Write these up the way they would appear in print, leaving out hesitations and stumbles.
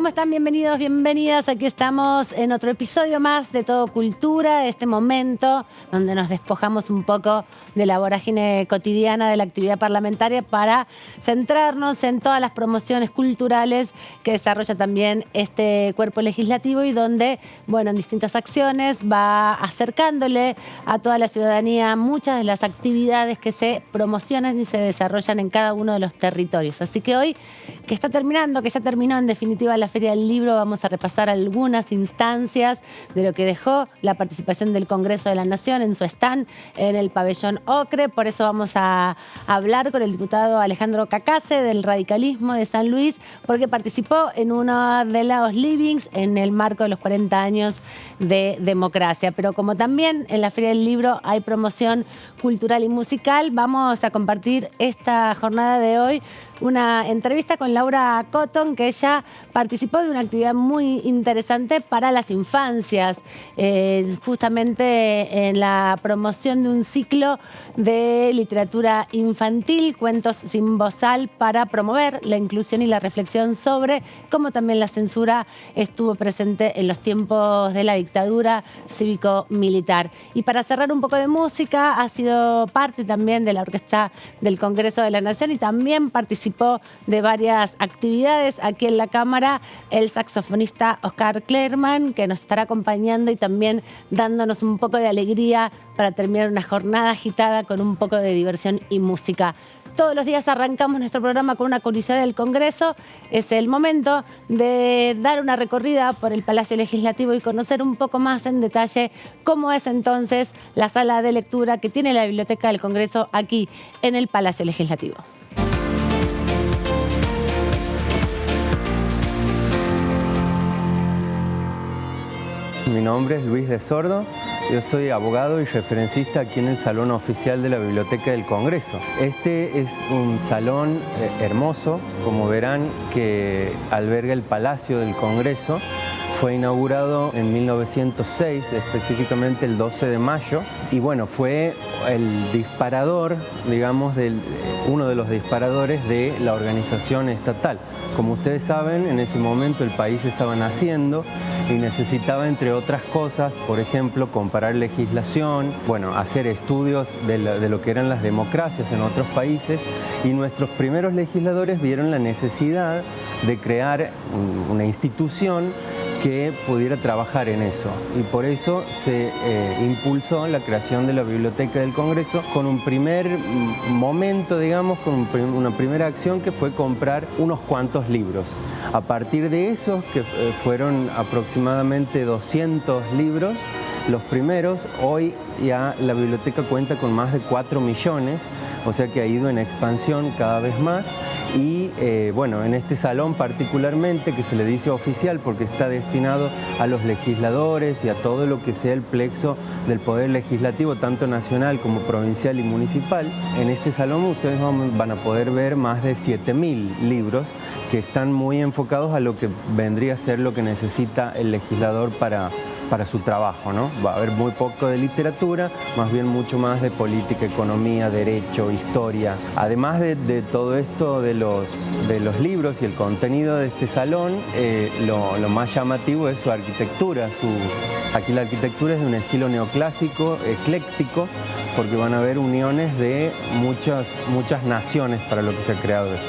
están? Bienvenidos, bienvenidas. Aquí estamos en otro episodio más de Todo Cultura, este momento donde nos despojamos un poco de la vorágine cotidiana de la actividad parlamentaria para centrarnos en todas las promociones culturales que desarrolla también este cuerpo legislativo y donde, bueno, en distintas acciones va acercándole a toda la ciudadanía muchas de las actividades que se promocionan y se desarrollan en cada uno de los territorios. Así que hoy, que está terminando, que ya terminó en definitiva la Feria del Libro, vamos a repasar algunas instancias de lo que dejó la participación del Congreso de la Nación en su stand en el Pabellón Ocre. Por eso vamos a hablar con el diputado Alejandro Cacase del radicalismo de San Luis, porque participó en uno de los livings en el marco de los 40 años de democracia. Pero como también en la Feria del Libro hay promoción cultural y musical, vamos a compartir esta jornada de hoy una entrevista con Laura Cotton, que ella participó de una actividad muy interesante para las infancias, justamente en la promoción de un ciclo de literatura infantil, cuentos sin bozal, para promover la inclusión y la reflexión sobre cómo también la censura estuvo presente en los tiempos de la dictadura cívico-militar. Y para cerrar un poco de música, ha sido parte también de la Orquesta del Congreso de la Nación y también participó de varias actividades aquí en la Cámara el saxofonista Oscar Clerman, que nos estará acompañando y también dándonos un poco de alegría para terminar una jornada agitada con un poco de diversión y música. Todos los días arrancamos nuestro programa con una curiosidad del Congreso. Es el momento de dar una recorrida por el Palacio Legislativo y conocer un poco más en detalle cómo es entonces la sala de lectura que tiene la Biblioteca del Congreso aquí en el Palacio Legislativo. Mi nombre es Luis de Sordo, yo soy abogado y referencista aquí en el Salón Oficial de la Biblioteca del Congreso. Este es un salón hermoso, como verán, que alberga el Palacio del Congreso. Fue inaugurado en 1906, específicamente el 12 de mayo, y bueno, fue el disparador, digamos, uno de los disparadores de la organización estatal. Como ustedes saben, en ese momento el país estaba naciendo y necesitaba, entre otras cosas, por ejemplo, comparar legislación, bueno, hacer estudios de lo que eran las democracias en otros países, y nuestros primeros legisladores vieron la necesidad de crear una institución que pudiera trabajar en eso, y por eso se impulsó la creación de la Biblioteca del Congreso con un primer momento, digamos, con una primera acción que fue comprar unos cuantos libros. A partir de esos, que fueron aproximadamente 200 libros, los primeros, hoy ya la biblioteca cuenta con más de 4 millones, o sea que ha ido en expansión cada vez más. Y bueno, en este salón particularmente, que se le dice oficial porque está destinado a los legisladores y a todo lo que sea el plexo del poder legislativo, tanto nacional como provincial y municipal, en este salón ustedes van a poder ver más de 7.000 libros que están muy enfocados a lo que vendría a ser lo que necesita el legislador para su trabajo, ¿no? Va a haber muy poco de literatura, más bien mucho más de política, economía, derecho, historia. Además de todo esto de los libros y el contenido de este salón, lo más llamativo es su arquitectura. Aquí la arquitectura es de un estilo neoclásico, ecléctico, porque van a haber uniones de muchas naciones para lo que se ha creado esto.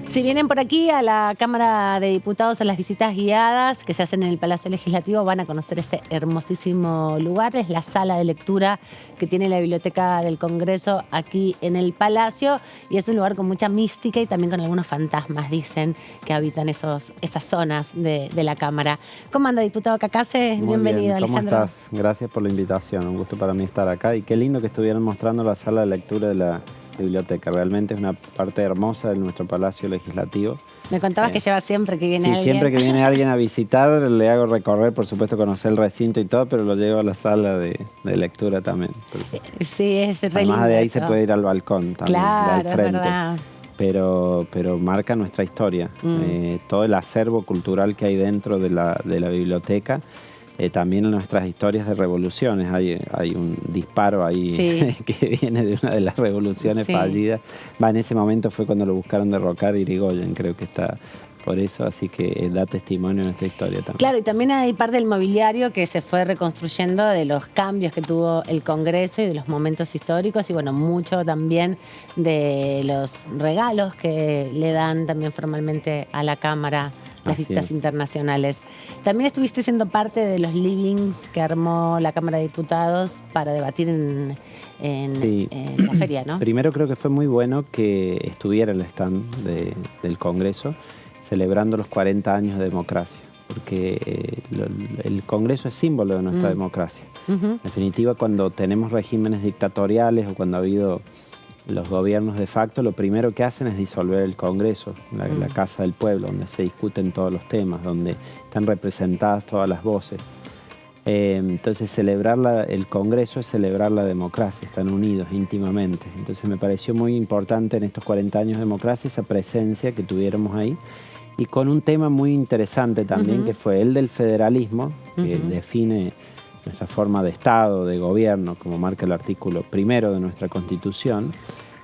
Si vienen por aquí a la Cámara de Diputados a las visitas guiadas que se hacen en el Palacio Legislativo, van a conocer este hermosísimo lugar. Es la sala de lectura que tiene la Biblioteca del Congreso aquí en el Palacio, y es un lugar con mucha mística y también con algunos fantasmas, dicen, que habitan esas zonas de la Cámara. ¿Cómo anda, diputado Cacase? Bienvenido, bien. ¿Cómo Alejandro. estás? Gracias por la invitación, un gusto para mí estar acá, y qué lindo que estuvieran mostrando la sala de lectura de la biblioteca. Realmente es una parte hermosa de nuestro Palacio Legislativo. Me contabas que lleva siempre que viene alguien. Siempre que viene alguien a visitar, le hago recorrer, por supuesto, conocer el recinto y todo, pero lo llevo a la sala de lectura también. Sí, es re lindo. Además de ahí eso. Se puede ir al balcón también, claro, al frente. Es verdad. Pero marca nuestra historia. Todo el acervo cultural que hay dentro de la biblioteca también en nuestras historias de revoluciones hay un disparo ahí que viene de una de las revoluciones fallidas. En ese momento fue cuando lo buscaron derrocar Irigoyen, creo que está por eso, así que da testimonio en esta historia también. Claro, y también hay parte del mobiliario que se fue reconstruyendo de los cambios que tuvo el Congreso y de los momentos históricos, y bueno, mucho también de los regalos que le dan también formalmente a la Cámara las visitas internacionales. También estuviste siendo parte de los livings que armó la Cámara de Diputados para debatir en la feria, ¿no? Primero creo que fue muy bueno que estuviera el stand del Congreso celebrando los 40 años de democracia, porque el Congreso es símbolo de nuestra democracia. En definitiva, cuando tenemos regímenes dictatoriales o cuando ha habido los gobiernos de facto, lo primero que hacen es disolver el Congreso, la Casa del Pueblo, donde se discuten todos los temas, donde están representadas todas las voces. Entonces celebrar el Congreso es celebrar la democracia, están unidos íntimamente. Entonces me pareció muy importante en estos 40 años de democracia esa presencia que tuviéramos ahí, y con un tema muy interesante también, que fue el del federalismo, que define nuestra forma de Estado, de gobierno, como marca el artículo 1 de nuestra Constitución,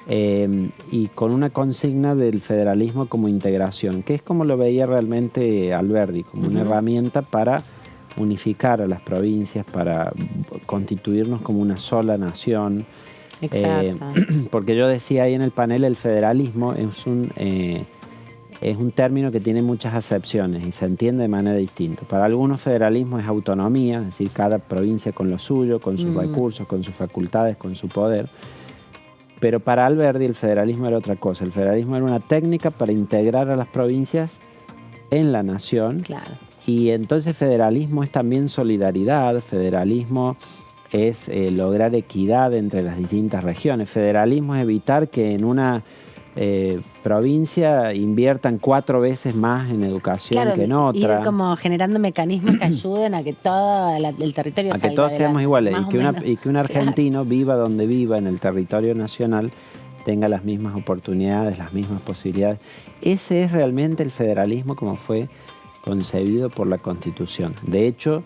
y con una consigna del federalismo como integración, que es como lo veía realmente Alberdi, como una herramienta para unificar a las provincias, para constituirnos como una sola nación. Exacto. Porque yo decía ahí en el panel, el federalismo es un término que tiene muchas acepciones y se entiende de manera distinta. Para algunos federalismo es autonomía, es decir, cada provincia con lo suyo, con sus recursos, con sus facultades, con su poder. Pero para Alberdi el federalismo era otra cosa. El federalismo era una técnica para integrar a las provincias en la nación. Claro. Y entonces federalismo es también solidaridad, federalismo es lograr equidad entre las distintas regiones. Federalismo es evitar que en una provincia inviertan 4 veces más en educación que en otra. Ir como generando mecanismos que ayuden a que todo el territorio salga. A que todos seamos iguales y que un argentino viva donde viva en el territorio nacional tenga las mismas oportunidades, las mismas posibilidades. Ese es realmente el federalismo como fue concebido por la Constitución. De hecho,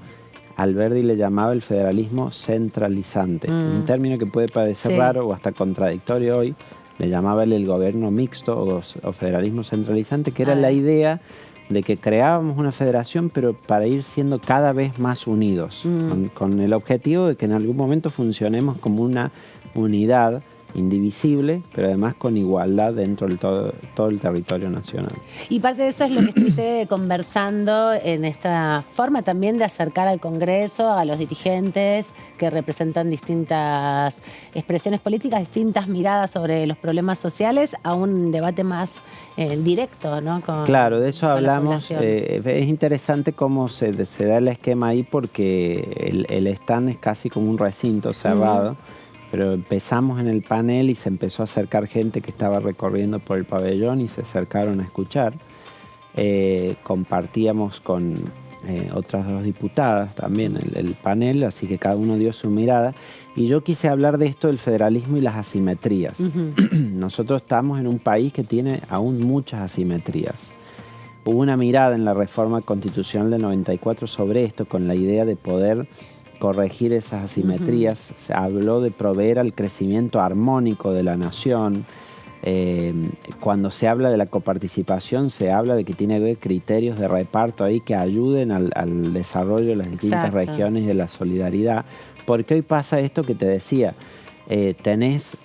Alberdi le llamaba el federalismo centralizante, un término que puede parecer raro o hasta contradictorio hoy. Le llamaba él el gobierno mixto o federalismo centralizante, que era la idea de que creábamos una federación, pero para ir siendo cada vez más unidos, con el objetivo de que en algún momento funcionemos como una unidad indivisible, pero además con igualdad dentro de todo el territorio nacional. Y parte de eso es lo que estuviste conversando en esta forma también de acercar al Congreso, a los dirigentes que representan distintas expresiones políticas, distintas miradas sobre los problemas sociales, a un debate más directo, ¿no? Claro, de eso hablamos. Es interesante cómo se da el esquema ahí, porque el stand es casi como un recinto cerrado. Pero empezamos en el panel y se empezó a acercar gente que estaba recorriendo por el pabellón y se acercaron a escuchar. Compartíamos con otras 2 diputadas también el panel, así que cada uno dio su mirada. Y yo quise hablar de esto del federalismo y las asimetrías. Nosotros estamos en un país que tiene aún muchas asimetrías. Hubo una mirada en la reforma constitucional del 94 sobre esto, con la idea de poder corregir esas asimetrías. Se habló de proveer al crecimiento armónico de la nación. Cuando se habla de la coparticipación, se habla de que tiene que haber criterios de reparto ahí que ayuden al desarrollo de las distintas regiones y de la solidaridad. Porque hoy pasa esto que te decía, tenés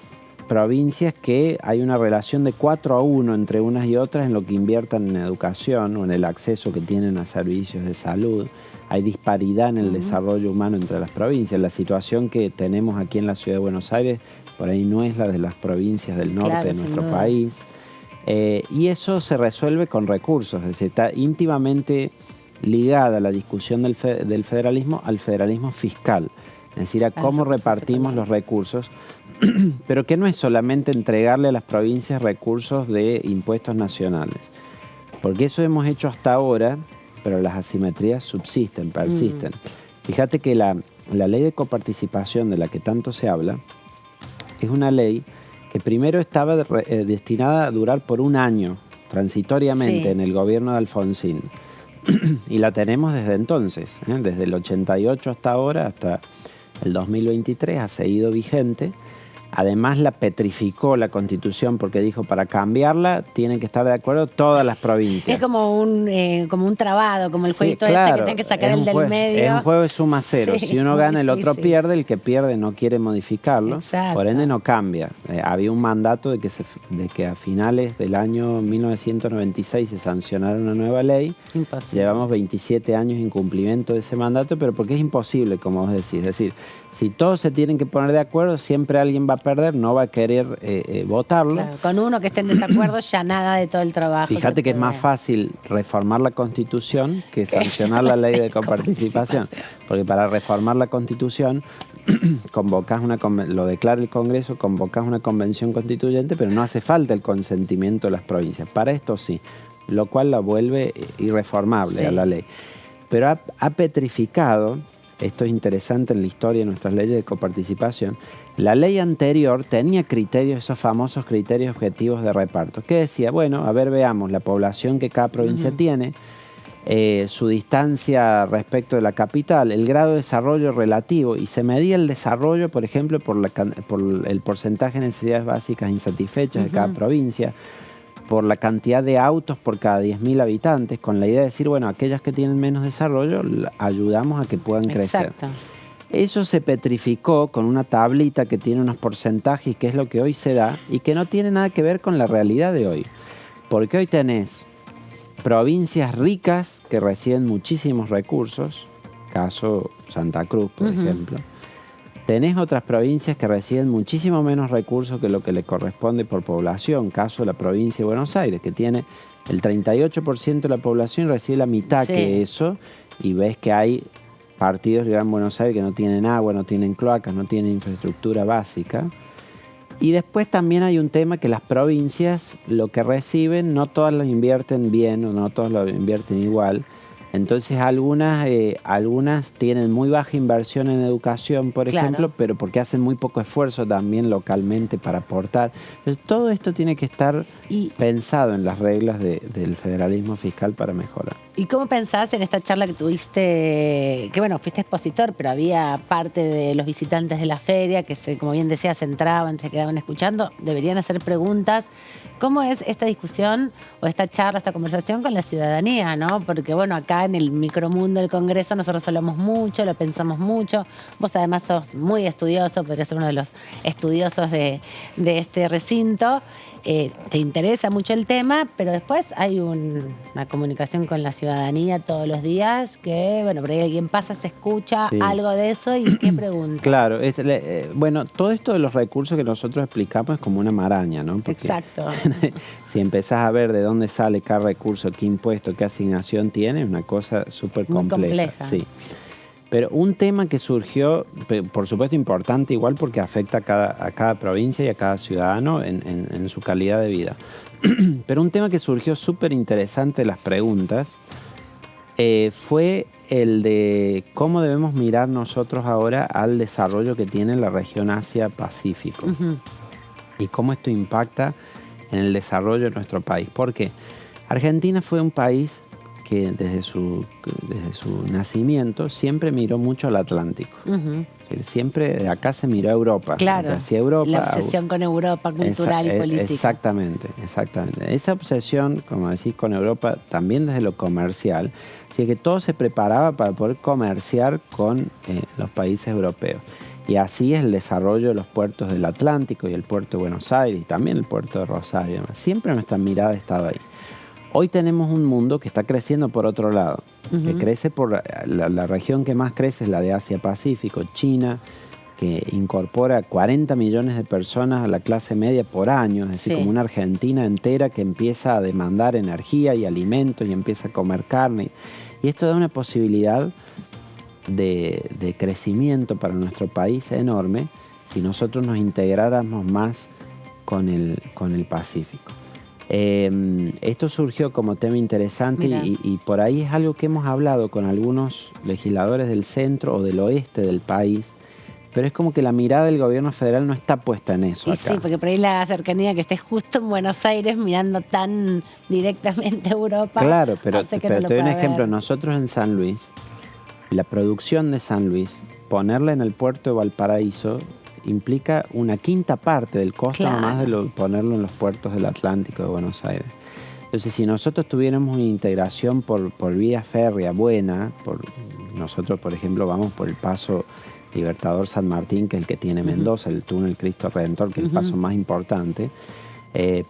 provincias que hay una relación de 4-1 entre unas y otras en lo que inviertan en educación o en el acceso que tienen a servicios de salud. Hay disparidad en el desarrollo humano entre las provincias. La situación que tenemos aquí en la ciudad de Buenos Aires por ahí no es la de las provincias del norte de nuestro país. Y eso se resuelve con recursos, es decir, está íntimamente ligada la discusión del federalismo al federalismo fiscal, es decir, a cómo repartimos los recursos, pero que no es solamente entregarle a las provincias recursos de impuestos nacionales, porque eso hemos hecho hasta ahora, pero las asimetrías subsisten, persisten. Fíjate que la ley de coparticipación de la que tanto se habla es una ley que primero estaba destinada a durar por un año, transitoriamente, en el gobierno de Alfonsín. y la tenemos desde entonces, desde el 88 hasta ahora, hasta el 2023, ha seguido vigente. Además la petrificó la Constitución porque dijo, para cambiarla tienen que estar de acuerdo todas las provincias. Es como un trabado, como el jueguito claro, ese que tienen que sacar el del medio. Es un juego de suma cero. Sí, si uno gana, el otro difícil. pierde, el que pierde no quiere modificarlo. Exacto. Por ende no cambia. Había un mandato de que a finales del año 1996 se sancionara una nueva ley. Imposible. Llevamos 27 años en cumplimiento de ese mandato, pero porque es imposible, como vos decís. Es decir, si todos se tienen que poner de acuerdo, siempre alguien va a perder, no va a querer votarlo. Claro, con uno que esté en desacuerdo ya nada de todo el trabajo. Fíjate que es más fácil reformar la Constitución que sancionar la ley de coparticipación. Porque para reformar la Constitución convocás lo declara el Congreso, convocás una convención constituyente, pero no hace falta el consentimiento de las provincias. Para esto sí, lo cual la vuelve irreformable a la ley. Pero ha petrificado, esto es interesante en la historia de nuestras leyes de coparticipación, la ley anterior tenía criterios, esos famosos criterios objetivos de reparto, que decía, bueno, a ver, veamos la población que cada provincia tiene, su distancia respecto de la capital, el grado de desarrollo relativo, y se medía el desarrollo, por ejemplo, por el porcentaje de necesidades básicas insatisfechas de cada provincia, por la cantidad de autos por cada 10.000 habitantes, con la idea de decir, bueno, aquellas que tienen menos desarrollo, ayudamos a que puedan crecer. Eso se petrificó con una tablita que tiene unos porcentajes, que es lo que hoy se da, y que no tiene nada que ver con la realidad de hoy. Porque hoy tenés provincias ricas que reciben muchísimos recursos, caso Santa Cruz, por ejemplo. Tenés otras provincias que reciben muchísimo menos recursos que lo que le corresponde por población, caso de la provincia de Buenos Aires, que tiene el 38% de la población y recibe la mitad que eso, y ves que hay partidos de Gran Buenos Aires que no tienen agua, no tienen cloacas, no tienen infraestructura básica. Y después también hay un tema que las provincias, lo que reciben, no todas lo invierten bien o no todas lo invierten igual. Entonces algunas tienen muy baja inversión en educación, por ejemplo, pero porque hacen muy poco esfuerzo también localmente para aportar. Entonces, todo esto tiene que estar pensado en las reglas del federalismo fiscal para mejorar. ¿Y cómo pensás en esta charla que tuviste, que bueno, fuiste expositor, pero había parte de los visitantes de la feria que, como bien decías, se entraban, se quedaban escuchando, deberían hacer preguntas? ¿Cómo es esta discusión o esta charla, esta conversación con la ciudadanía, ¿no? Porque bueno, acá en el micromundo del Congreso nosotros hablamos mucho, lo pensamos mucho. Vos además sos muy estudioso, podrías ser uno de los estudiosos de este recinto. Te interesa mucho el tema, pero después hay una comunicación con la ciudadanía todos los días que, bueno, por ahí alguien pasa, se escucha algo de eso y ¿qué pregunta? Claro, bueno, todo esto de los recursos que nosotros explicamos es como una maraña, ¿no? Porque exacto. si empezás a ver de dónde sale cada recurso, qué impuesto, qué asignación tiene, es una cosa súper compleja. Sí. Pero un tema que surgió, por supuesto importante igual porque afecta a cada provincia y a cada ciudadano en su calidad de vida. Pero un tema que surgió súper interesante de las preguntas fue el de cómo debemos mirar nosotros ahora al desarrollo que tiene la región Asia-Pacífico. Y cómo esto impacta en el desarrollo de nuestro país. Porque Argentina fue un país que desde su nacimiento siempre miró mucho al Atlántico. Es decir, siempre de acá se miró a Europa. Claro, hacia Europa, la obsesión con Europa, cultural y política. Exactamente. Esa obsesión, como decís, con Europa, también desde lo comercial, así que todo se preparaba para poder comerciar con los países europeos. Y así es el desarrollo de los puertos del Atlántico y el puerto de Buenos Aires y también el puerto de Rosario. Siempre nuestra mirada ha estado ahí. Hoy tenemos un mundo que está creciendo por otro lado, que crece por la región que más crece es la de Asia-Pacífico, China, que incorpora 40 millones de personas a la clase media por año, es decir, como una Argentina entera que empieza a demandar energía y alimentos y empieza a comer carne. Y esto da una posibilidad de crecimiento para nuestro país enorme si nosotros nos integráramos más con el Pacífico. Esto surgió como tema interesante y por ahí es algo que hemos hablado con algunos legisladores del centro o del oeste del país pero es como que la mirada del gobierno federal no está puesta en eso Y acá. sí, porque por ahí la cercanía que estés justo en Buenos Aires mirando tan directamente a Europa. Claro, pero hace que te no lo doy un pueda ejemplo. ver. Nosotros en San Luis, la producción de San Luis, ponerla en el puerto de Valparaíso implica una quinta parte del costo Claro. nomás de ponerlo en los puertos del Atlántico de Buenos Aires. Entonces, si nosotros tuviéramos una integración por vía férrea buena, nosotros, por ejemplo, vamos por el paso Libertador San Martín, que es el que tiene Mendoza, el túnel Cristo Redentor, que es el paso más importante.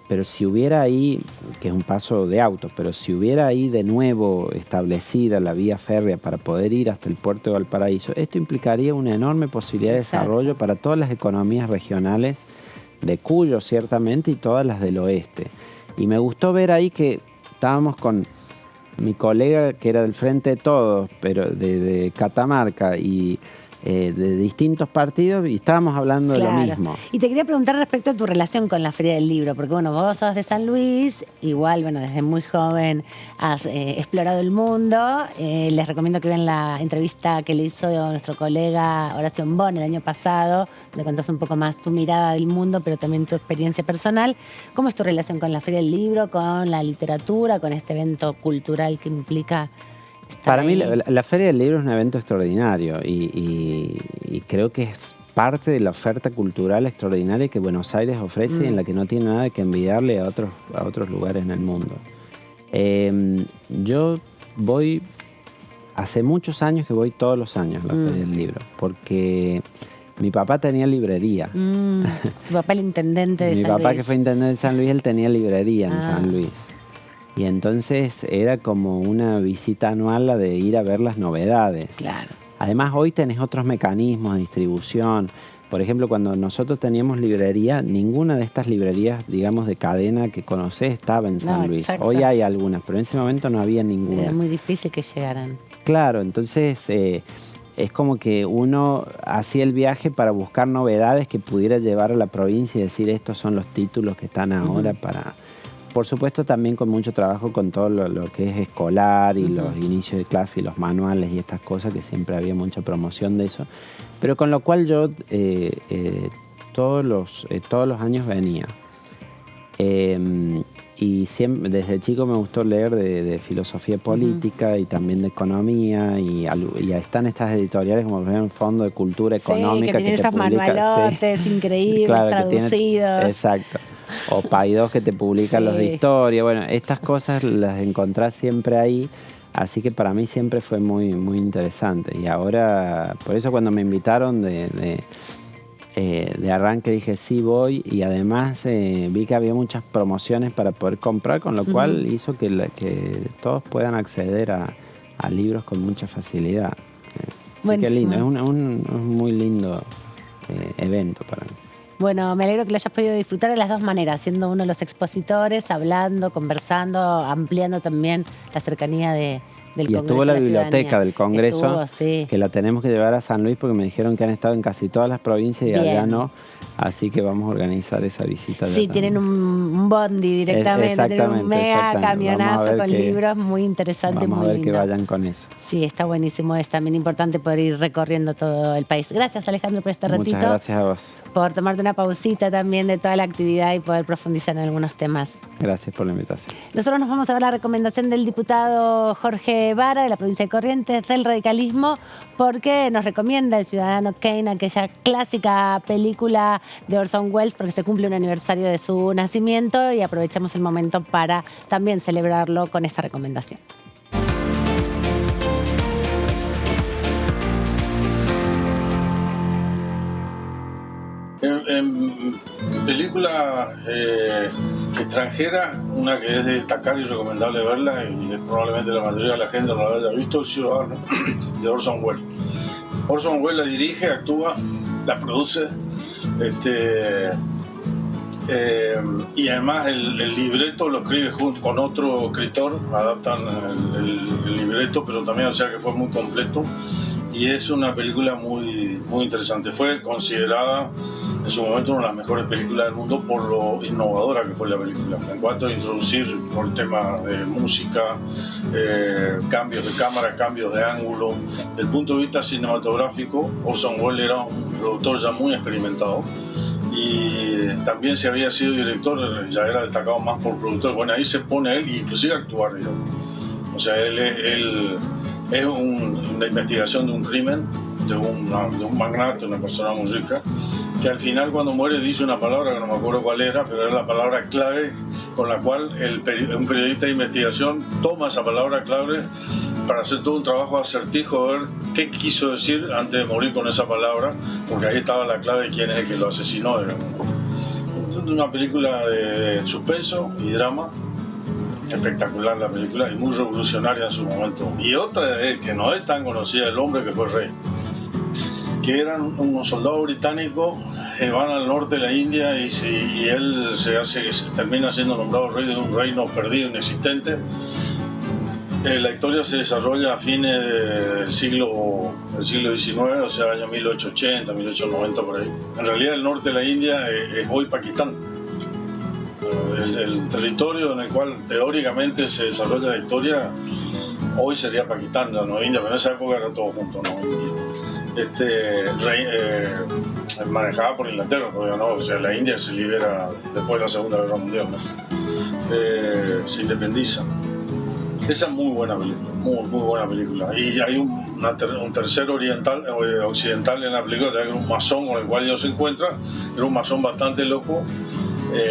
Pero si hubiera ahí, que es un paso de autos, pero si hubiera ahí de nuevo establecida la vía férrea para poder ir hasta el puerto de Valparaíso, esto implicaría una enorme posibilidad de desarrollo para todas las economías regionales de Cuyo, ciertamente, y todas las del oeste. Y me gustó ver ahí que estábamos con mi colega que era del Frente de Todos, pero de Catamarca y de distintos partidos, y estábamos hablando de lo mismo. Y te quería preguntar respecto a tu relación con la Feria del Libro, porque bueno, vos sos de San Luis, igual, bueno, desde muy joven has explorado el mundo. Les recomiendo que vean la entrevista que le hizo nuestro colega Horacio Mbón el año pasado, donde contás un poco más tu mirada del mundo, pero también tu experiencia personal. ¿Cómo es tu relación con la Feria del Libro, con la literatura, con este evento cultural que implica estar Para mí ahí? la Feria del Libro es un evento extraordinario y creo que es parte de la oferta cultural extraordinaria que Buenos Aires ofrece y en la que no tiene nada que envidiarle a otros lugares en el mundo. Yo voy, hace muchos años que voy todos los años a la Feria del Libro, porque mi papá tenía librería. Tu papá el intendente de Mi San papá, Luis. que fue intendente de San Luis, él tenía librería en Ah. San Luis. Y entonces era como una visita anual la de ir a ver las novedades. Claro. Además, hoy tenés otros mecanismos de distribución. Por ejemplo, cuando nosotros teníamos librería, ninguna de estas librerías, digamos, de cadena que conocés estaba en San No, Luis. exacto. Hoy hay algunas, pero en ese momento no había ninguna. Era muy difícil que llegaran. Claro, entonces es como que uno hacía el viaje para buscar novedades que pudiera llevar a la provincia y decir estos son los títulos que están ahora para... Por supuesto también con mucho trabajo con todo lo que es escolar y los inicios de clase y los manuales y estas cosas, que siempre había mucha promoción de eso. Pero con lo cual yo todos los años venía. Y siempre, desde chico me gustó leer de filosofía política y también de economía y están estas editoriales como por ejemplo el Fondo de Cultura Económica que tienen te esos publica, manualotes increíbles, claro, que tiene- traducidos. exacto. O Paidós que te publican los de historia. Bueno, estas cosas las encontrás siempre ahí. Así que para mí siempre fue muy, muy interesante. Y ahora, por eso cuando me invitaron de arranque dije sí voy. Y además vi que había muchas promociones para poder comprar, con lo cual hizo que todos puedan acceder a libros con mucha facilidad. Qué lindo, es un muy lindo evento para mí. Bueno, me alegro que lo hayas podido disfrutar de las dos maneras, siendo uno de los expositores, hablando, conversando, ampliando también la cercanía del Congreso. Y estuvo la de biblioteca ciudadanía. del Congreso, Estuvo, sí. que la tenemos que llevar a San Luis porque me dijeron que han estado en casi todas las provincias y Bien. allá no. Así que vamos a organizar esa visita. Sí, tienen un bondi directamente, tienen un Exactamente, mega exactamente. Vamos camionazo a ver con libros muy interesante, Vamos muy a ver lindo. que vayan con eso. Sí, está buenísimo, es también importante poder ir recorriendo todo el país. Gracias, Alejandro, por este ratito. Muchas gracias a vos. Por tomarte una pausita también de toda la actividad y poder profundizar en algunos temas. Gracias por la invitación. Nosotros nos vamos a ver la recomendación del diputado Jorge Vara de la provincia de Corrientes del radicalismo, porque nos recomienda El Ciudadano Kane, aquella clásica película de Orson Welles, porque se cumple un aniversario de su nacimiento y aprovechamos el momento para también celebrarlo con esta recomendación. En película extranjera, una que es de destacar y recomendable verla, y probablemente la mayoría de la gente no la haya visto, El Ciudadano, de Orson Welles. Orson Welles la dirige, actúa, la produce, y además el libreto lo escribe junto con otro escritor, adaptan el libreto, pero también, o sea que fue muy completo. Y es una película muy, muy interesante. Fue considerada en su momento una de las mejores películas del mundo por lo innovadora que fue la película. En cuanto a introducir por el tema de música, cambios de cámara, cambios de ángulo. Desde el punto de vista cinematográfico, Orson Welles era un productor ya muy experimentado y también se había sido director, ya era destacado más por productor. Bueno, ahí se pone él e inclusive a actuar, digamos. O sea, él es una investigación de un crimen, de un magnate, una persona muy rica, que al final cuando muere dice una palabra que no me acuerdo cuál era, pero era la palabra clave con la cual un periodista de investigación toma esa palabra clave para hacer todo un trabajo de acertijo, de ver qué quiso decir antes de morir con esa palabra, porque ahí estaba la clave de quién es el que lo asesinó. Una película de suspenso y drama, espectacular la película y muy revolucionaria en su momento. Y otra que no es tan conocida, El hombre que fue rey, que eran unos soldados británicos que van al norte de la India y él termina siendo nombrado rey de un reino perdido, inexistente. La historia se desarrolla a fines del siglo XIX, o sea, año 1880, 1890 por ahí. En realidad el norte de la India es hoy Pakistán. El territorio en el cual teóricamente se desarrolla la historia hoy sería Pakistán, ya no India, pero en esa época era todo junto, ¿no? Manejada por Inglaterra todavía, ¿no? O sea, la India se libera después de la Segunda Guerra Mundial, ¿no? Se independiza. Esa es muy buena película, muy buena película. Y hay un tercer occidental en la película, que era un masón con el cual ellos se encuentran, era un masón bastante loco.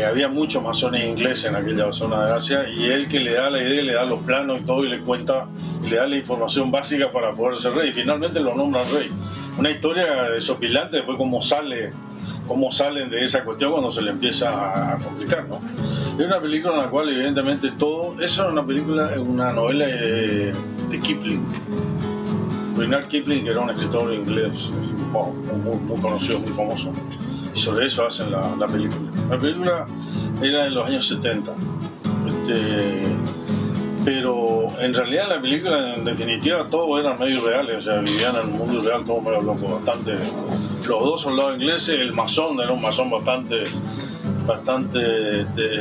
Había muchos masones ingleses en aquella zona de Asia y él que le da la idea, le da los planos y todo y le cuenta y le da la información básica para poder ser rey y finalmente lo nombran rey. Una historia desopilante después cómo salen de esa cuestión cuando se le empieza a complicar, ¿no? Es una película en la cual evidentemente todo, eso es una novela de Kipling. Rudyard Kipling, que era un escritor inglés muy conocido, muy famoso. Y sobre eso hacen la película. La película era de los años 70. Pero en realidad en la película, en definitiva, todos eran medio irreales. O sea, vivían en el mundo irreal, todos medio locos. Bastante. Los dos soldados ingleses, el masón, era un masón bastante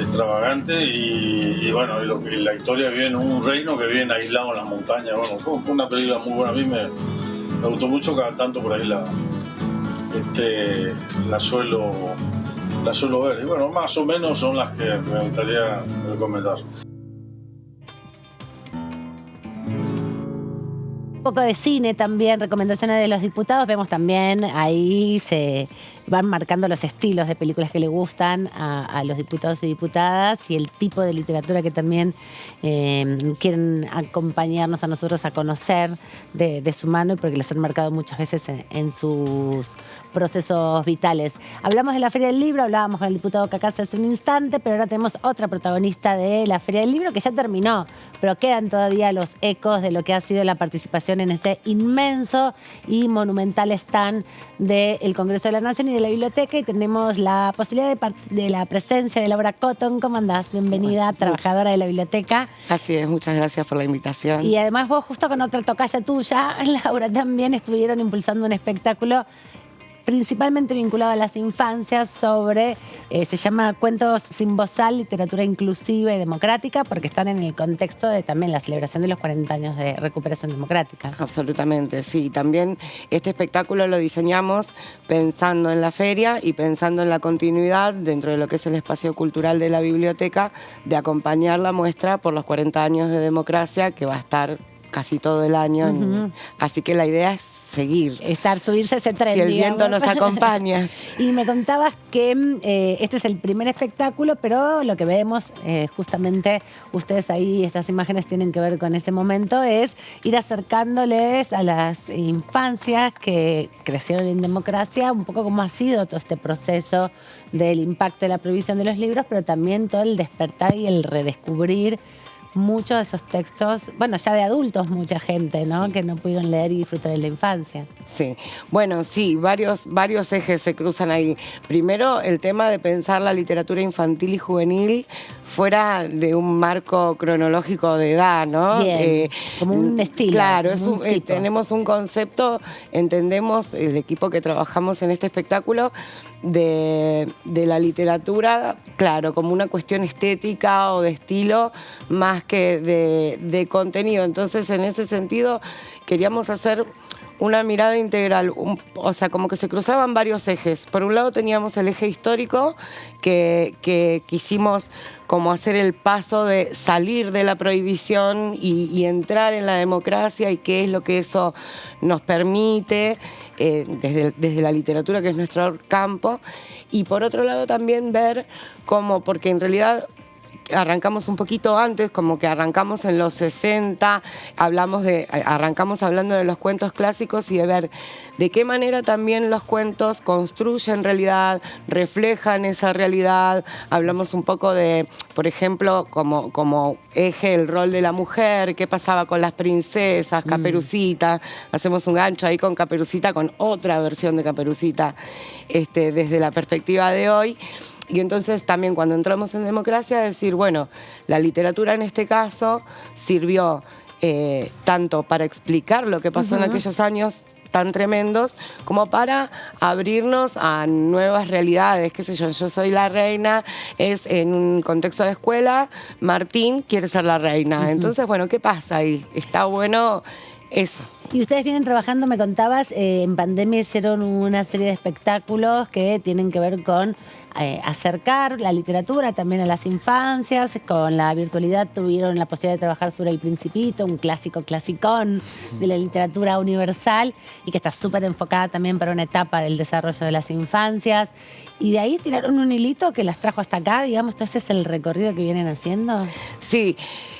extravagante. Y bueno, y la historia vive en un reino que vive aislado en las montañas. Bueno, fue una película muy buena. A mí me gustó mucho, cada tanto por ahí la suelo ver. Y bueno, más o menos son las que me gustaría recomendar. Un poco de cine también, recomendaciones de los diputados. Vemos también ahí se van marcando los estilos de películas que le gustan a los diputados y diputadas y el tipo de literatura que también quieren acompañarnos a nosotros a conocer de su mano y porque les han marcado muchas veces en sus procesos vitales. Hablamos de la Feria del Libro, hablábamos con el diputado Cacase hace un instante, pero ahora tenemos otra protagonista de la Feria del Libro que ya terminó, pero quedan todavía los ecos de lo que ha sido la participación en ese inmenso y monumental stand del Congreso de la Nación y de la Biblioteca y tenemos la posibilidad de la presencia de Laura Cotton. ¿Cómo andás? Bienvenida, trabajadora de la biblioteca. Así es, muchas gracias por la invitación. Y además vos justo con otra tocaya tuya, Laura, también estuvieron impulsando un espectáculo principalmente vinculado a las infancias se llama Cuentos sin Bozal, literatura inclusiva y democrática, porque están en el contexto de también la celebración de los 40 años de recuperación democrática. Absolutamente, sí. También este espectáculo lo diseñamos pensando en la feria y pensando en la continuidad dentro de lo que es el espacio cultural de la biblioteca, de acompañar la muestra por los 40 años de democracia, que va a estar casi todo el año. Así que la idea es seguir. Subirse ese tren, si el viento nos acompaña. Y me contabas que este es el primer espectáculo, pero lo que vemos, justamente ustedes ahí, estas imágenes tienen que ver con ese momento, es ir acercándoles a las infancias que crecieron en democracia, un poco cómo ha sido todo este proceso del impacto de la prohibición de los libros, pero también todo el despertar y el redescubrir muchos de esos textos, bueno, ya de adultos mucha gente, ¿no? Que no pudieron leer y disfrutar de la infancia. Sí, bueno, sí, varios ejes se cruzan ahí. Primero, el tema de pensar la literatura infantil y juvenil fuera de un marco cronológico de edad, ¿no? Bien, como un estilo. Claro, tipo. tenemos un concepto, entendemos, el equipo que trabajamos en este espectáculo, de la literatura, claro, como una cuestión estética o de estilo, más que de contenido. Entonces, en ese sentido, queríamos hacer una mirada integral, o sea, como que se cruzaban varios ejes. Por un lado teníamos el eje histórico, que quisimos como hacer el paso de salir de la prohibición y entrar en la democracia y qué es lo que eso nos permite desde la literatura, que es nuestro campo. Y por otro lado también ver cómo, porque en realidad arrancamos un poquito antes, como que arrancamos en los 60, arrancamos hablando de los cuentos clásicos y de ver de qué manera también los cuentos construyen realidad, reflejan esa realidad. Hablamos un poco de, por ejemplo, como eje el rol de la mujer, qué pasaba con las princesas, Caperucita. Hacemos un gancho ahí con Caperucita, con otra versión de Caperucita, desde la perspectiva de hoy. Y entonces también cuando entramos en democracia, decir, bueno, la literatura en este caso sirvió tanto para explicar lo que pasó en aquellos años tan tremendos, como para abrirnos a nuevas realidades. Qué sé yo, Yo soy la reina, es en un contexto de escuela, Martín quiere ser la reina. Entonces, bueno, ¿qué pasa? Y está bueno eso. Y ustedes vienen trabajando, me contabas, en pandemia hicieron una serie de espectáculos que tienen que ver con acercar la literatura también a las infancias. Con la virtualidad tuvieron la posibilidad de trabajar sobre El Principito, un clasicón de la literatura universal y que está súper enfocada también para una etapa del desarrollo de las infancias. Y de ahí tiraron un hilito que las trajo hasta acá, digamos. Entonces, ¿es el recorrido que vienen haciendo? Sí,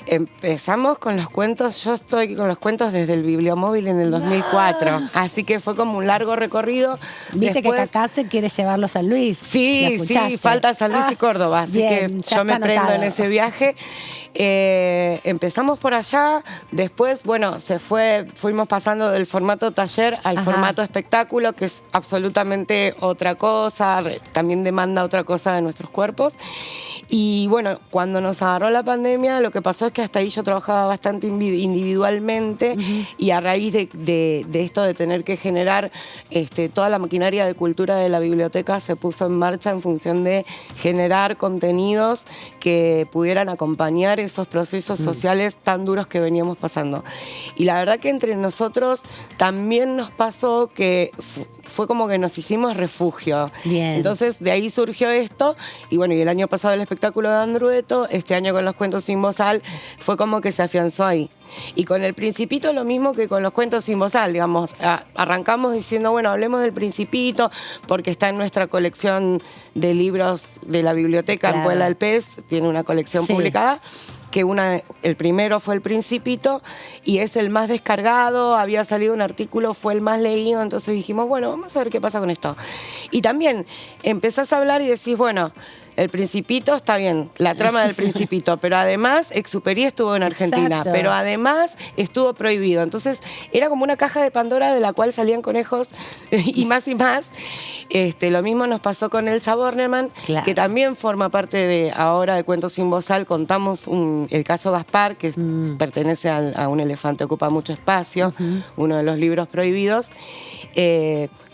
empezamos con los cuentos. Yo estoy con los cuentos desde el Bibliomóvil en el 2004, así que fue como un largo recorrido. Viste que Cacá se quiere llevarlo a San Luis. Sí, falta San Luis y Córdoba, así bien, que yo me prendo anotado en ese viaje. Empezamos por allá, después, bueno, fuimos pasando del formato taller al formato espectáculo, que es absolutamente otra cosa, también demanda otra cosa de nuestros cuerpos. Y bueno, cuando nos agarró la pandemia, lo que pasó es que hasta ahí yo trabajaba bastante individualmente y a raíz de esto de tener que generar toda la maquinaria de cultura de la biblioteca se puso en marcha en función de generar contenidos que pudieran acompañar esos procesos sociales tan duros que veníamos pasando. Y la verdad que entre nosotros también nos pasó que fue como que nos hicimos refugio. Bien. Entonces de ahí surgió esto y bueno, y el año pasado el espectáculo de Andrueto, este año con los cuentos sin bozal, fue como que se afianzó ahí. Y con El Principito lo mismo que con los cuentos sin bozal, digamos, arrancamos diciendo, bueno, hablemos del Principito porque está en nuestra colección de libros de la biblioteca en Puebla del Pez, tiene una colección publicada, que el primero fue El Principito y es el más descargado, había salido un artículo, fue el más leído, entonces dijimos, bueno, vamos a ver qué pasa con esto. Y también empezás a hablar y decís, bueno, El Principito está bien, la trama del Principito, pero además Exupéry estuvo en Argentina, pero además estuvo prohibido. Entonces era como una caja de Pandora de la cual salían conejos y más y más. Lo mismo nos pasó con Elsa Bornemann, que también forma parte de ahora de Cuentos sin Bozal. Contamos el caso Gaspar, que pertenece a Un elefante ocupa mucho espacio, uno de los libros prohibidos.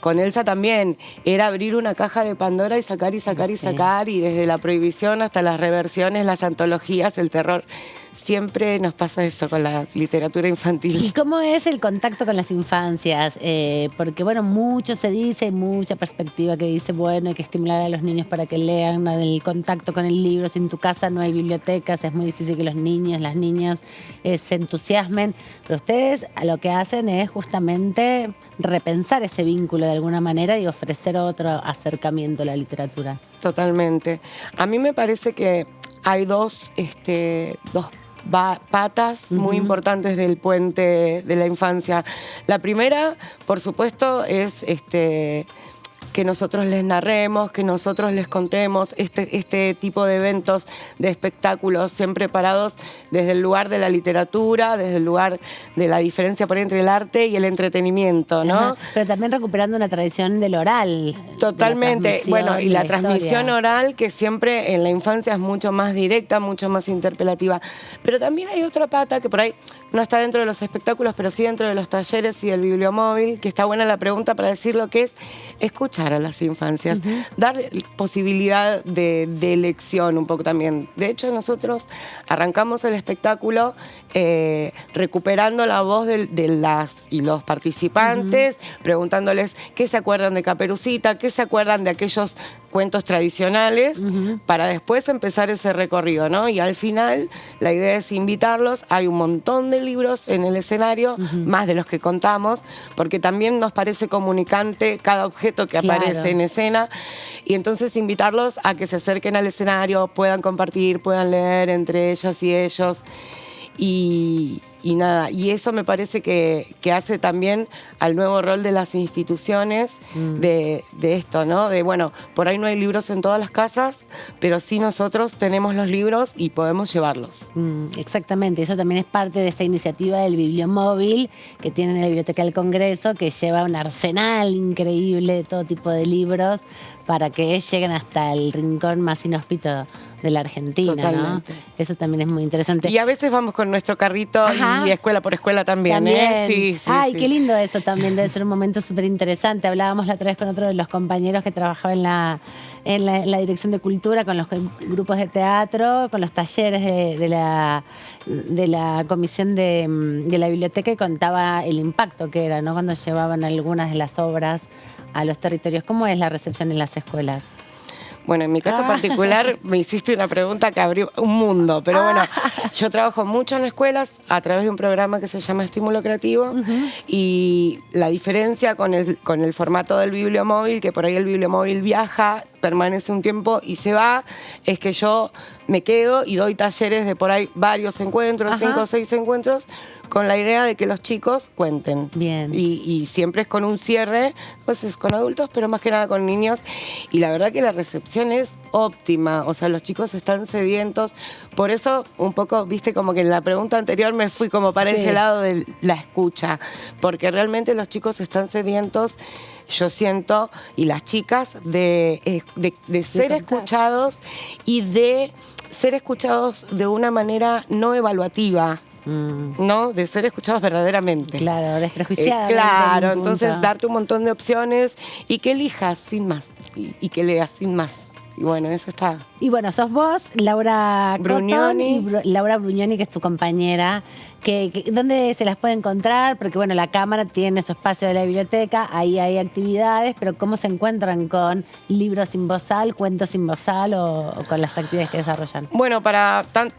Con Elsa también era abrir una caja de Pandora y sacar y sacar y sacar, y desde la prohibición hasta las reversiones, las antologías, el terror. Siempre nos pasa eso con la literatura infantil. ¿Y cómo es el contacto con las infancias? Porque, bueno, mucho se dice, mucha perspectiva que dice, bueno, hay que estimular a los niños para que lean, el contacto con el libro. Si en tu casa no hay bibliotecas, es muy difícil que los niños, las niñas se entusiasmen. Pero ustedes lo que hacen es justamente repensar ese vínculo de alguna manera y ofrecer otro acercamiento a la literatura. Totalmente. A mí me parece que hay dos patas muy importantes del puente de la infancia. La primera, por supuesto, es que nosotros les narremos, que nosotros les contemos este tipo de eventos, de espectáculos, siempre parados desde el lugar de la literatura, desde el lugar de la diferencia por ahí entre el arte y el entretenimiento, ¿no? Ajá. Pero también recuperando una tradición del oral. Totalmente. Bueno, y la transmisión historia. oral, que siempre en la infancia es mucho más directa, mucho más interpelativa. Pero también hay otra pata que por ahí no está dentro de los espectáculos, pero sí dentro de los talleres y del bibliomóvil, que está buena la pregunta para decir lo que es escuchar a las infancias, dar posibilidad de elección un poco también. De hecho, nosotros arrancamos el espectáculo recuperando la voz de las y los participantes, preguntándoles qué se acuerdan de Caperucita, qué se acuerdan de aquellos cuentos tradicionales, para después empezar ese recorrido, ¿no? Y al final la idea es invitarlos. Hay un montón de libros en el escenario, más de los que contamos, porque también nos parece comunicante cada objeto que aparece en escena, y entonces invitarlos a que se acerquen al escenario, puedan compartir, puedan leer entre ellas y ellos. Y nada, y eso me parece que hace también al nuevo rol de las instituciones de esto, ¿no? De, bueno, por ahí no hay libros en todas las casas, pero sí nosotros tenemos los libros y podemos llevarlos. Exactamente, eso también es parte de esta iniciativa del Bibliomóvil que tiene en la Biblioteca del Congreso, que lleva un arsenal increíble de todo tipo de libros para que lleguen hasta el rincón más inhóspito de la Argentina, Totalmente. ¿no? Eso también es muy interesante. Y a veces vamos con nuestro carrito y escuela por escuela también, ¿eh? Sí, sí, Ay, sí. qué lindo eso también, debe ser un momento súper interesante. Hablábamos la otra vez con otro de los compañeros que trabajaba en la Dirección de Cultura, con los grupos de teatro, con los talleres de la comisión de la biblioteca, y contaba el impacto que era, ¿no? Cuando llevaban algunas de las obras a los territorios. ¿Cómo es la recepción en las escuelas? Bueno, en mi caso particular me hiciste una pregunta que abrió un mundo, pero bueno, yo trabajo mucho en escuelas a través de un programa que se llama Estímulo Creativo, y la diferencia con el formato del bibliomóvil, que por ahí el bibliomóvil viaja, permanece un tiempo y se va, es que yo me quedo y doy talleres de por ahí varios encuentros, 5 o 6 encuentros, con la idea de que los chicos cuenten. Bien. Y siempre es con un cierre, pues es con adultos, pero más que nada con niños. Y la verdad que la recepción es óptima, o sea, los chicos están sedientos. Por eso, un poco, viste, como que en la pregunta anterior me fui como para ese lado de la escucha, porque realmente los chicos están sedientos, yo siento, y las chicas, de ser escuchados, y de ser escuchados de una manera no evaluativa. ¿No? De ser escuchados verdaderamente. Claro, desprejuiciados. Claro, entonces darte un montón de opciones y que elijas sin más, y que leas sin más. Y bueno, eso está. Y bueno, sos vos, Laura Brugnoni. Cotton, y Laura Brugnoni, que es tu compañera. ¿Dónde se las puede encontrar? Porque bueno, la Cámara tiene su espacio de la biblioteca, ahí hay actividades, pero ¿cómo se encuentran con libros sin bozal, cuentos sin bozal o con las actividades que desarrollan? Bueno,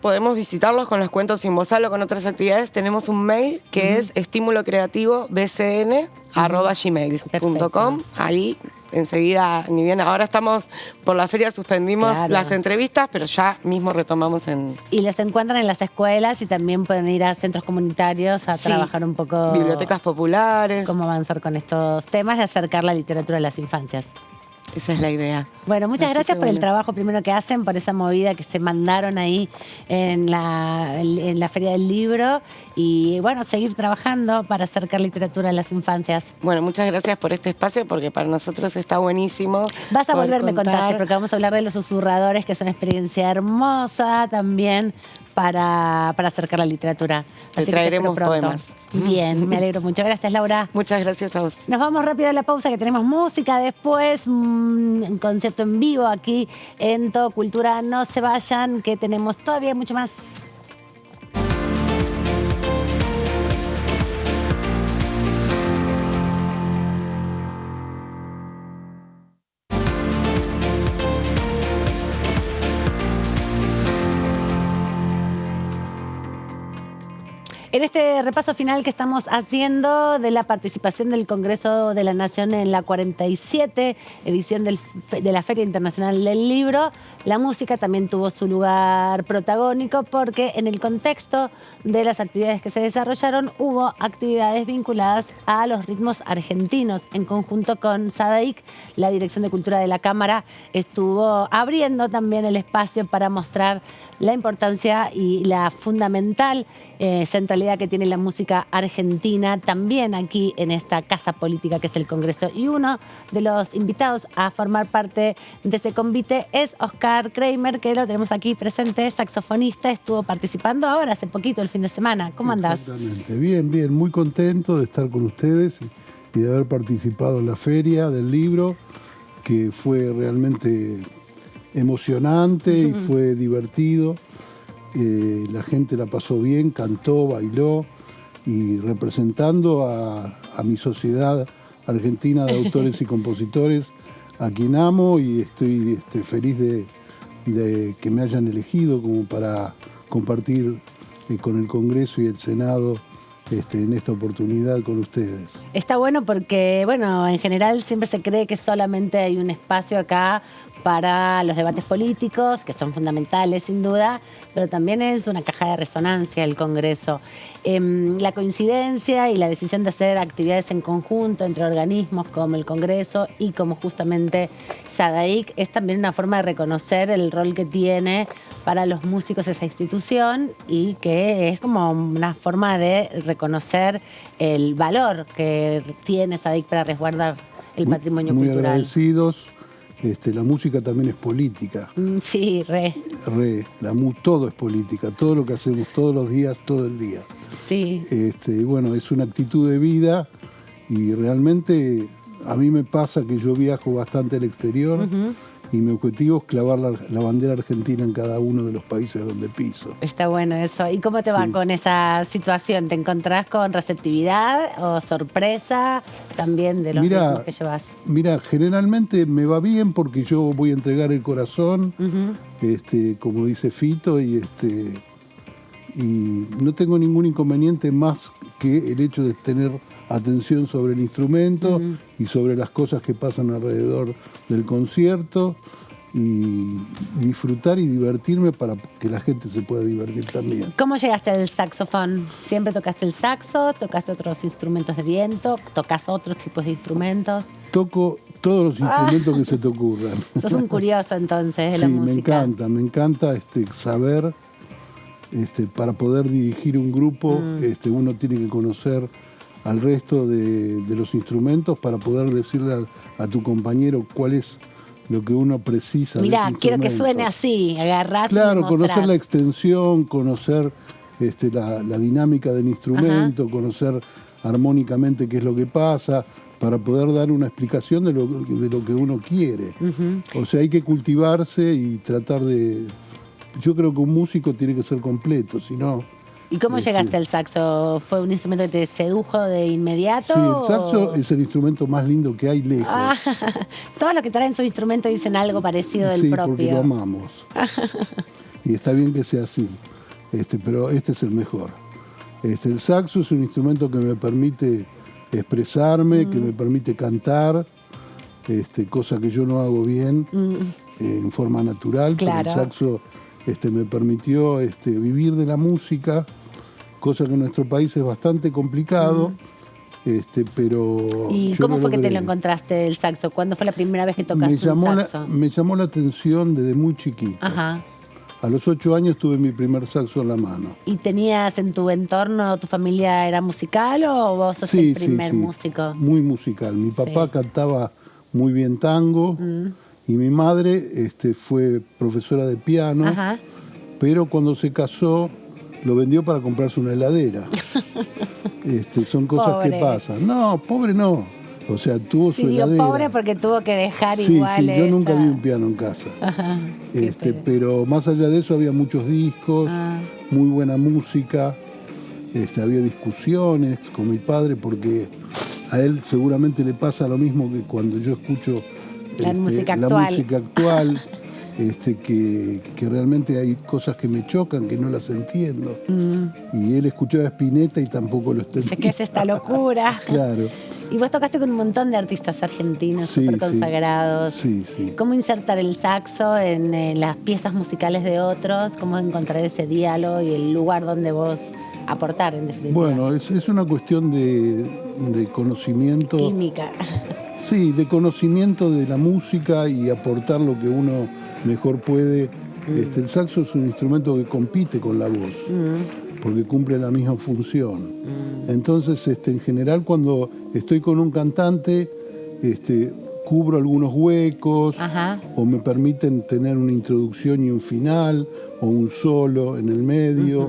podemos visitarlos con los cuentos sin bozal o con otras actividades. Tenemos un mail que es estimulocreativobcn@gmail.com. Ahí enseguida, ni bien, ahora estamos por la feria, suspendimos las entrevistas, pero ya mismo retomamos en... Y les encuentran en las escuelas y también pueden ir a centros comunitarios a trabajar un poco... Bibliotecas populares. Cómo avanzar con estos temas de acercar la literatura a las infancias. Esa es la idea. Bueno, muchas gracias por el trabajo primero que hacen, por esa movida que se mandaron ahí en la Feria del Libro, y bueno, seguir trabajando para acercar literatura a las infancias. Bueno, muchas gracias por este espacio, porque para nosotros está buenísimo. Vas a volverme a contarte, porque vamos a hablar de los susurradores, que es una experiencia hermosa también para acercar la literatura. Te traeremos poemas. Bien, me alegro mucho. Gracias, Laura. Muchas gracias a vos. Nos vamos rápido a la pausa, que tenemos música después, un concierto en vivo aquí en Todo Cultura. No se vayan, que tenemos todavía mucho más. En este repaso final que estamos haciendo de la participación del Congreso de la Nación en la 47 edición de la Feria Internacional del Libro, la música también tuvo su lugar protagónico porque en el contexto de las actividades que se desarrollaron hubo actividades vinculadas a los ritmos argentinos. En conjunto con SADAIC, la Dirección de Cultura de la Cámara estuvo abriendo también el espacio para mostrar la importancia y la fundamental centralidad que tiene la música argentina también aquí en esta casa política que es el Congreso. Y uno de los invitados a formar parte de ese convite es Oscar Kramer, que lo tenemos aquí presente, saxofonista, estuvo participando ahora hace poquito, el fin de semana. ¿Cómo andás? Exactamente, bien, bien, muy contento de estar con ustedes y de haber participado en la feria del libro, que fue realmente emocionante y fue divertido. La gente la pasó bien, cantó, bailó y representando a mi sociedad argentina de autores y compositores, a quien amo y estoy feliz de que me hayan elegido como para compartir con el Congreso y el Senado en esta oportunidad con ustedes. Está bueno porque, bueno, en general siempre se cree que solamente hay un espacio acá para los debates políticos, que son fundamentales sin duda, pero también es una caja de resonancia el Congreso. La coincidencia y la decisión de hacer actividades en conjunto entre organismos como el Congreso y como justamente SADAIC es también una forma de reconocer el rol que tiene para los músicos esa institución y que es como una forma de reconocer el valor que tiene SADAIC para resguardar el patrimonio muy cultural. Muy agradecidos. La música también es política. Sí, re. Todo es política, todo lo que hacemos todos los días, todo el día. Sí. Bueno, es una actitud de vida y realmente a mí me pasa que yo viajo bastante al exterior y mi objetivo es clavar la bandera argentina en cada uno de los países donde piso. Está bueno eso. ¿Y cómo te va con esa situación? ¿Te encontrás con receptividad o sorpresa también de los ritmos que llevas? Mira, generalmente me va bien porque yo voy a entregar el corazón, como dice Fito, y no tengo ningún inconveniente más que el hecho de tener atención sobre el instrumento y sobre las cosas que pasan alrededor del concierto y disfrutar y divertirme para que la gente se pueda divertir también. ¿Cómo llegaste al saxofón? ¿Siempre tocaste el saxo? ¿Tocaste otros instrumentos de viento? ¿Tocas otros tipos de instrumentos? Toco todos los instrumentos que se te ocurran. Sos un curioso entonces de la música. Me encanta saber. Para poder dirigir un grupo, uno tiene que conocer al resto de los instrumentos para poder decirle a tu compañero cuál es lo que uno precisa. Mirá, quiero que suene así, agarrás y claro, mostrás. conocer la extensión, conocer la dinámica del instrumento, conocer armónicamente qué es lo que pasa, para poder dar una explicación de lo que uno quiere. O sea, hay que cultivarse y tratar de... Yo creo que un músico tiene que ser completo, si no... ¿Y cómo llegaste al saxo? ¿Fue un instrumento que te sedujo de inmediato? Sí, el saxo es el instrumento más lindo que hay lejos. Todos los que traen su instrumento dicen algo parecido del propio. Sí, porque lo amamos. Y está bien que sea así, pero este es el mejor. El saxo es un instrumento que me permite expresarme, que me permite cantar, cosa que yo no hago bien en forma natural. Claro. Pero el saxo me permitió vivir de la música, cosa que en nuestro país es bastante complicado, pero... ¿Y cómo fue que te lo encontraste el saxo? ¿Cuándo fue la primera vez que tocaste un saxo? Me llamó la atención desde muy chiquito. Ajá. A los 8 años tuve mi primer saxo en la mano. ¿Y tenías en tu entorno, tu familia era musical o vos sos el primer músico? Muy musical. Mi papá cantaba muy bien tango. Y mi madre fue profesora de piano, pero cuando se casó lo vendió para comprarse una heladera. Son cosas que pasan. No, pobre no. O sea, tuvo su heladera. Digo pobre porque tuvo que dejar igual yo nunca vi un piano en casa. Pero más allá de eso había muchos discos, muy buena música. Había discusiones con mi padre porque a él seguramente le pasa lo mismo que cuando yo escucho la música actual. que realmente hay cosas que me chocan, que no las entiendo. Y él escuchaba a Spinetta y tampoco lo entendía. ¿Qué es esta locura? Claro. Y vos tocaste con un montón de artistas argentinos Sí, súper consagrados. Sí, sí. ¿Cómo insertar el saxo en las piezas musicales de otros? ¿Cómo encontrar ese diálogo y el lugar donde vos aportar, en definitiva? Bueno, es una cuestión de conocimiento. Química. Sí, de conocimiento de la música y aportar lo que uno mejor puede. El saxo es un instrumento que compite con la voz, porque cumple la misma función. Entonces, en general, cuando estoy con un cantante, cubro algunos huecos, Ajá. o me permiten tener una introducción y un final, o un solo en el medio.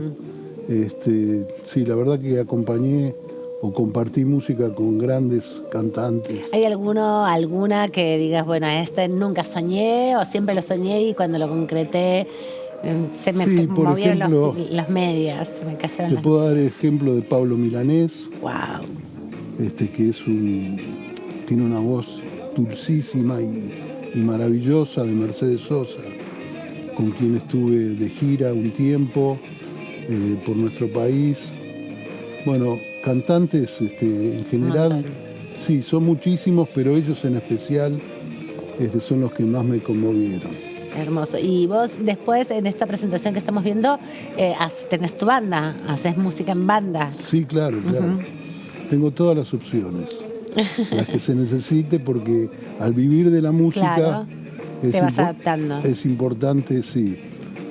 Sí, la verdad que acompañé o compartí música con grandes cantantes. ¿Hay alguna que digas, bueno, nunca soñé o siempre lo soñé y cuando lo concreté se me Sí, por movieron ejemplo, las medias, se me cayeron Te las... puedo dar el ejemplo de Pablo Milanés, ¡Wow! que tiene una voz dulcísima y maravillosa, de Mercedes Sosa, con quien estuve de gira un tiempo por nuestro país. Bueno, cantantes en general, sí, son muchísimos, pero ellos en especial son los que más me conmovieron. Hermoso. Y vos después, en esta presentación que estamos viendo, tenés tu banda, haces música en banda. Sí, claro, claro. Tengo todas las opciones, las que se necesite, porque al vivir de la música... Claro, te vas adaptando. Es importante, sí.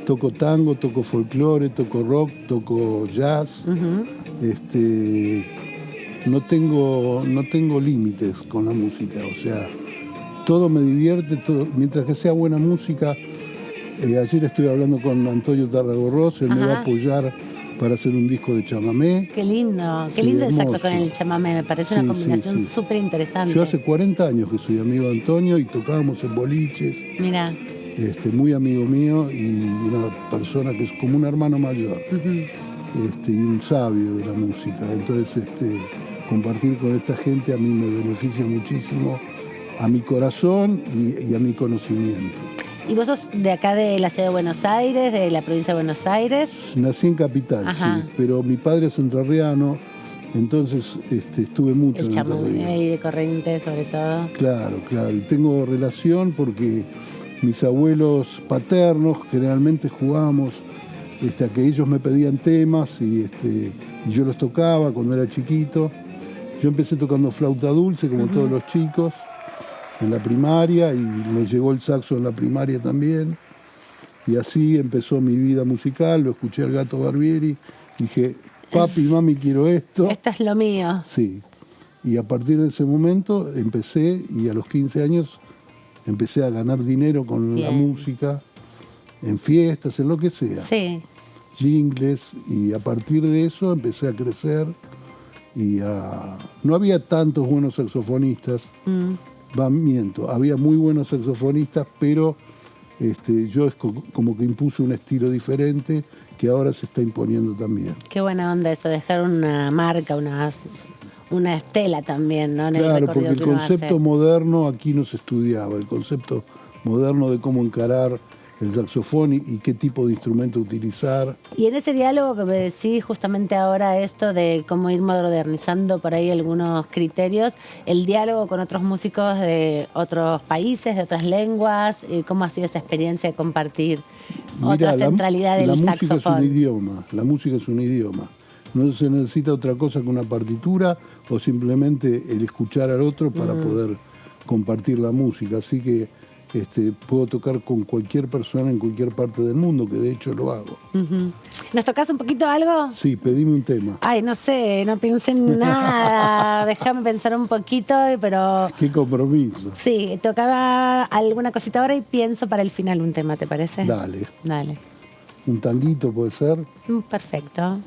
Toco tango, toco folclore, toco rock, toco jazz. No tengo límites con la música, o sea, todo me divierte, todo, mientras que sea buena música. Ayer estuve hablando con Antonio Tarragorros, él me va a apoyar para hacer un disco de chamamé. Qué lindo Sí, el saxo hermoso. con el chamamé, me parece Sí, una combinación sí, sí. súper interesante. Yo hace 40 años que soy amigo de Antonio y tocábamos en boliches. Mira, Muy amigo mío y una persona que es como un hermano mayor. Y un sabio de la música. Entonces, compartir con esta gente a mí me beneficia muchísimo, a mi corazón y a mi conocimiento. ¿y vos sos de acá de la ciudad de Buenos Aires, de la provincia de Buenos Aires? Nací en Capital, Ajá. sí, pero mi padre es entrerriano, entonces estuve mucho El en Entre chamamé Ríos. y de Corrientes, sobre todo. Claro, claro. Y tengo relación porque mis abuelos paternos generalmente jugábamos a que ellos me pedían temas y yo los tocaba cuando era chiquito. Yo empecé tocando flauta dulce, como todos los chicos, en la primaria, y me llegó el saxo en la primaria también. Y así empezó mi vida musical, lo escuché al Gato Barbieri, dije, papi, mami, quiero esto. Esto es lo mío. Sí, y a partir de ese momento empecé, y a los 15 años empecé a ganar dinero con la Bien. música, en fiestas, en lo que sea, Sí. jingles, y a partir de eso empecé a crecer, no había tantos buenos saxofonistas, miento, había muy buenos saxofonistas, pero yo como que impuse un estilo diferente que ahora se está imponiendo también. Qué buena onda eso, dejar una marca, una estela también, ¿no? En el Claro, recorrido porque el que uno concepto hace. moderno aquí no se estudiaba, el concepto moderno de cómo encarar el saxofón y qué tipo de instrumento utilizar. Y en ese diálogo que me decís justamente ahora, esto de cómo ir modernizando por ahí algunos criterios, el diálogo con otros músicos de otros países, de otras lenguas, ¿cómo ha sido esa experiencia de compartir otra Mirá, centralidad del la música saxofón? es un idioma, la música es un idioma. No se necesita otra cosa que una partitura o simplemente el escuchar al otro para poder compartir la música. Así que puedo tocar con cualquier persona en cualquier parte del mundo, que de hecho lo hago. ¿Nos tocás un poquito algo? Sí, pedime un tema. Ay, no sé, no pensé en nada. Déjame pensar un poquito, pero Qué compromiso. sí, tocaba alguna cosita ahora y pienso para el final un tema, ¿te parece? Dale. Dale. Un tanguito puede ser. Perfecto.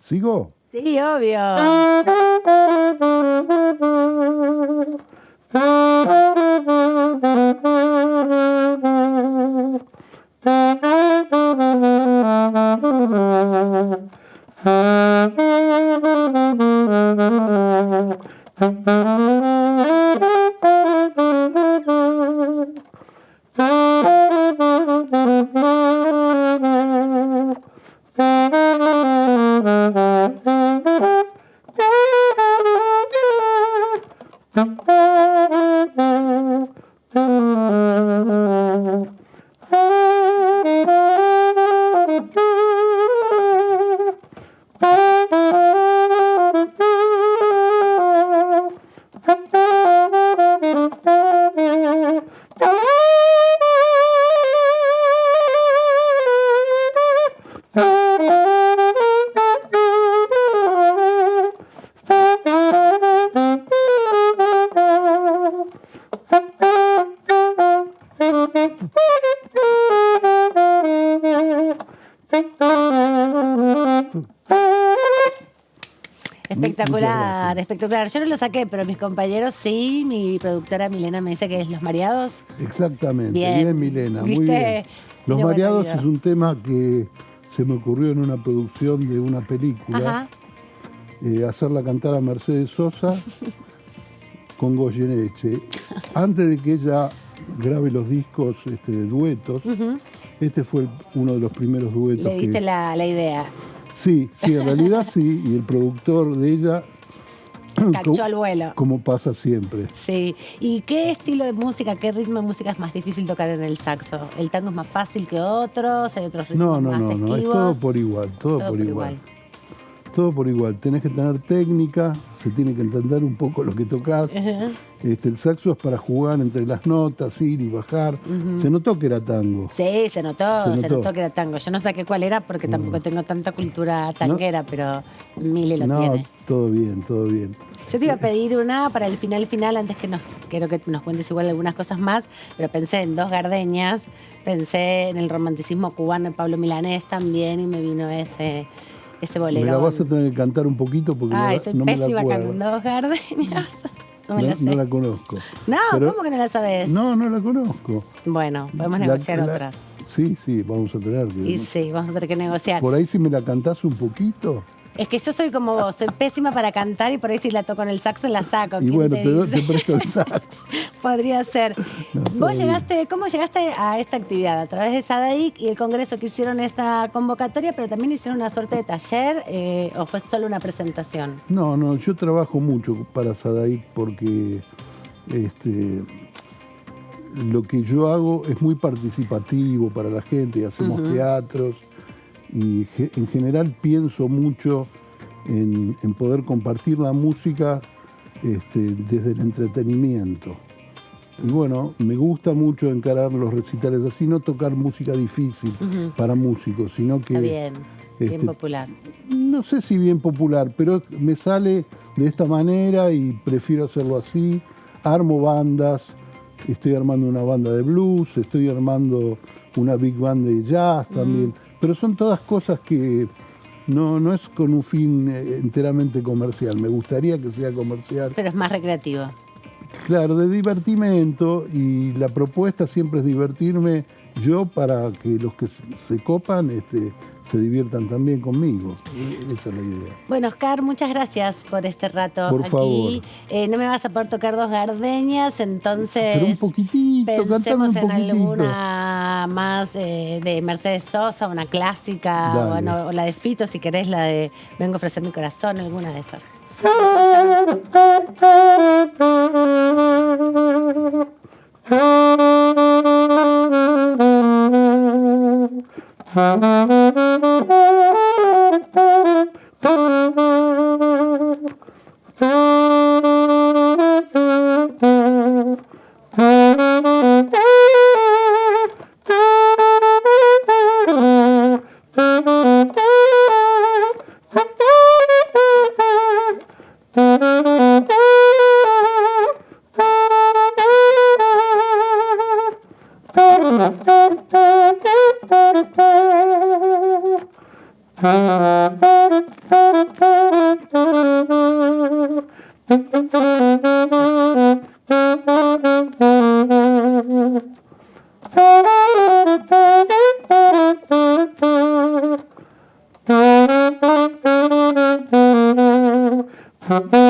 ¿Sigo? Sí, obvio. Espectacular, espectacular. Yo no lo saqué, pero mis compañeros sí. Mi productora Milena me dice que es Los Mareados. Exactamente, Bien. bien, Milena, muy ¿Viste? bien. Los Tiene Mareados buena vida. es un tema que se me ocurrió en una producción de una película, Ajá. hacerla cantar a Mercedes Sosa con Goyeneche. Antes de que ella grabe los discos de duetos, este fue uno de los primeros duetos Le diste la idea. Sí, en realidad sí, y el productor de ella Cachó al vuelo. como pasa siempre. Sí. ¿Y qué estilo de música, qué ritmo de música es más difícil tocar en el saxo? ¿El tango es más fácil que otros? ¿Hay otros ritmos No, más es esquivos? todo por igual, todo por igual. Todo por igual, tenés que tener técnica, se tiene que entender un poco lo que tocas. Ajá. El saxo es para jugar entre las notas, ir y bajar. Se notó que era tango. Sí, se notó Se notó. que era tango. Yo no saqué cuál era porque tampoco tengo tanta cultura tanguera, pero Mili lo No, tiene. todo bien, todo bien. Yo te iba a pedir una para el final, antes que quiero que nos cuentes igual algunas cosas más, pero pensé en Dos Gardeñas, pensé en el romanticismo cubano de Pablo Milanés también y me vino ese bolero. Me la vas a tener que cantar un poquito porque Ay, soy no me la pésima acuerdo. con Dos Gardeñas. No me la sé. No la conozco. No, Pero- ¿cómo que no la sabes? No la conozco. Bueno, podemos La- negociar la- otras. Sí, vamos a tener que. Y sí, vamos a tener que negociar. Por ahí si me la cantás un poquito. Es que yo soy como vos, soy pésima para cantar y por ahí si la toco en el saxo la saco. Y ¿Quién bueno, te te dice? presto el sax. Podría ser. No, todo ¿Vos bien. llegaste, cómo llegaste a esta actividad? A través de SADAIC y el congreso que hicieron esta convocatoria, pero también hicieron una suerte de taller o fue solo una presentación. No, yo trabajo mucho para SADAIC porque lo que yo hago es muy participativo para la gente, y hacemos teatros y en general pienso mucho en poder compartir la música desde el entretenimiento. Y bueno, me gusta mucho encarar los recitales así, no tocar música difícil para músicos, sino que... Está bien, bien este, popular. No sé si bien popular, pero me sale de esta manera y prefiero hacerlo así. Armo bandas, estoy armando una banda de blues, estoy armando una big band de jazz también, pero son todas cosas que no es con un fin enteramente comercial. Me gustaría que sea comercial. Pero es más recreativo. Claro, de divertimento, y la propuesta siempre es divertirme yo para que los que se copan se diviertan también conmigo. Esa es la idea. Bueno, Oscar, muchas gracias por este rato Por aquí. favor. No me vas a poder tocar Dos Gardeñas, entonces Pero un poquitito, cántame pensemos un en poquitito. alguna más de Mercedes Sosa, una clásica, Dale. bueno, o la de Fito, si querés, la de Vengo a ofrecer mi corazón, alguna de esas. Thank you.